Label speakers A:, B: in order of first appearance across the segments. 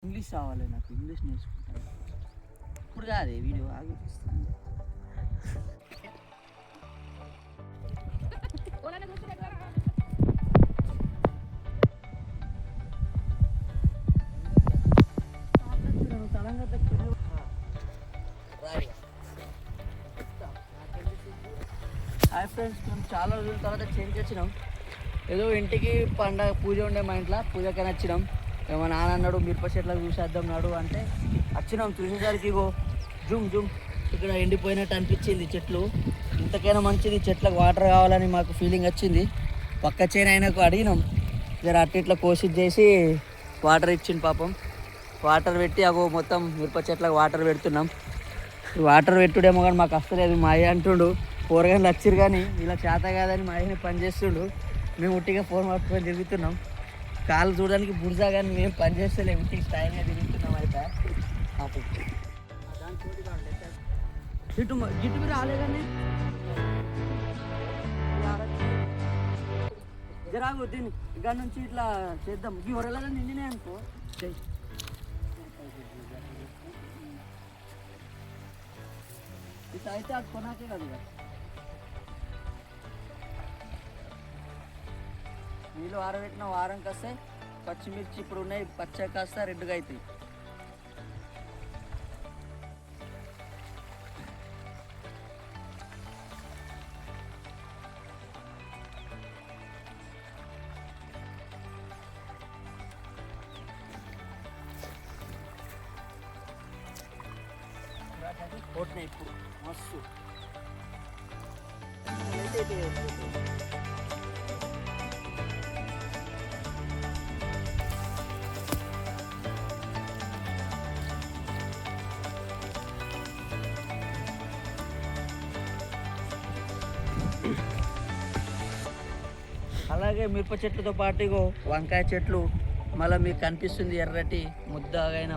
A: English రావాలి నాకు, English నేర్చుకుంటాను. ఇప్పుడు కాదే వీడియో ఆగిపిస్తాను. హాయ్ ఫ్రెండ్స్, మేము చాలా రోజుల తర్వాత చేంజ్ వచ్చినాం. ఏదో ఇంటికి పండగ పూజ ఉండే మా ఇంట్లో, పూజకని వచ్చినాం. మా నాన్న అన్నాడు మిరప చెట్లకు చూసేద్దాం నాడు అంటే వచ్చినాం. చూసేసరికి ఇగో జూమ్ జూమ్ ఇక్కడ ఎండిపోయినట్టు అనిపించింది చెట్లు. ఇంతకైనా మంచిది, చెట్లకు వాటర్ కావాలని మాకు ఫీలింగ్ వచ్చింది. పక్క చేను అయినకు అడిగినాం, జర అట్ట ఇట్లా కోషిష్ చేసి వాటర్ ఇచ్చింది పాపం. వాటర్ పెట్టి అగో మొత్తం మిరప చెట్లకు వాటర్ పెడుతున్నాం. వాటర్ పెట్టుడేమో కానీ మాకు వస్తలేదు. మా అయ్య అంటుండు కూరగాయలు వచ్చిరు కానీ ఇలా చేత కాదని మా అయ్యని పని చేస్తుండు. మేము ఉట్టిగా ఫోన్ పట్టుకొని తిరుగుతున్నాం. కాళ్ళు చూడడానికి బుర్జా కానీ మేము పని చేస్తలేము, ఉట్టికి స్టైల్గా తిరుగుతున్నాం. అయితే గిట్టు గిట్టు రాలేదని జరాగు దీన్ని ఇక్కడ నుంచి ఇట్లా చేద్దాం. ఈ వరలలో నిండినే అనుకో ఇట్లా అయితే అది కొనాకే కదా. నీళ్ళు ఆరబెట్టిన వారం కాస్తాయి. పచ్చిమిర్చి ఇప్పుడు ఉన్నాయి, పచ్చ కాస్త రెడ్డుగా అవుతాయి. కొట్టినాయి ఇప్పుడు మస్తు. అలాగే మిరప చెట్లతో పాటు ఇగో వంకాయ చెట్లు. మళ్ళీ మీకు కనిపిస్తుంది ఎర్రటి ముద్దగైన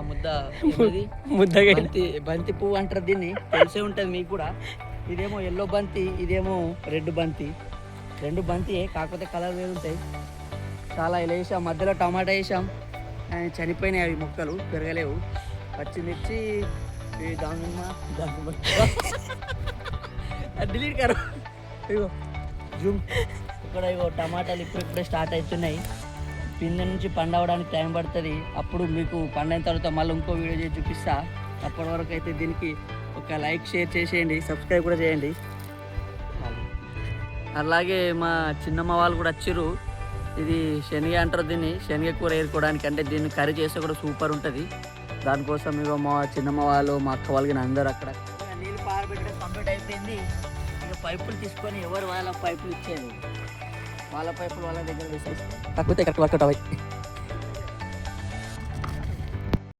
A: బంతి పువ్వు అంటారు, దీన్ని తెలిసే ఉంటుంది మీకు కూడా. ఇదేమో ఎల్లో బంతి, ఇదేమో రెడ్ బంతి. రెండు బంతి కాకపోతే కలర్ వేరు ఉంటాయి. చాలా ఇలా వేసాం, మధ్యలో టమాటా వేసాం. చనిపోయినాయి అవి, మొక్కలు పెరగలేవు. పచ్చిమిర్చి దానిమ్మ డిలీట్ కరు. ఇగో జూమ్ ఇక్కడ ఇగో టమాటాలు ఇప్పుడే స్టార్ట్ అవుతున్నాయి. పిందె నుంచి పండవడానికి టైం పడుతుంది. అప్పుడు మీకు పండైన తర్వాత మళ్ళీ ఇంకో వీడియో చేసి చూపిస్తా. అప్పటి వరకు అయితే దీనికి ఒక లైక్ షేర్ చేసేయండి, సబ్స్క్రైబ్ కూడా చేయండి. అలాగే మా చిన్నమ్మ వాళ్ళు కూడా వచ్చారు. ఇది శనగ అంటారు, దీన్ని శనగ కూర ఏరుకోవడానికి. అంటే దీన్ని కర్రీ చేస్తే కూడా సూపర్ ఉంటుంది. దానికోసం ఇక మా చిన్నమ్మ వాళ్ళు, మా అక్క వాళ్ళకి అందరూ అక్కడ నీళ్ళు పారబెట్టడం కంప్లీట్ అయిపోయింది. ఇక పైపులు తీసుకొని ఎవరు వాళ్ళ పైపులు ఇచ్చేది, వాళ్ళ పైపులు వాళ్ళ దగ్గర వేసేసి కాకపోతే కరెక్ట్ వర్కౌట్ అవ్వాలి.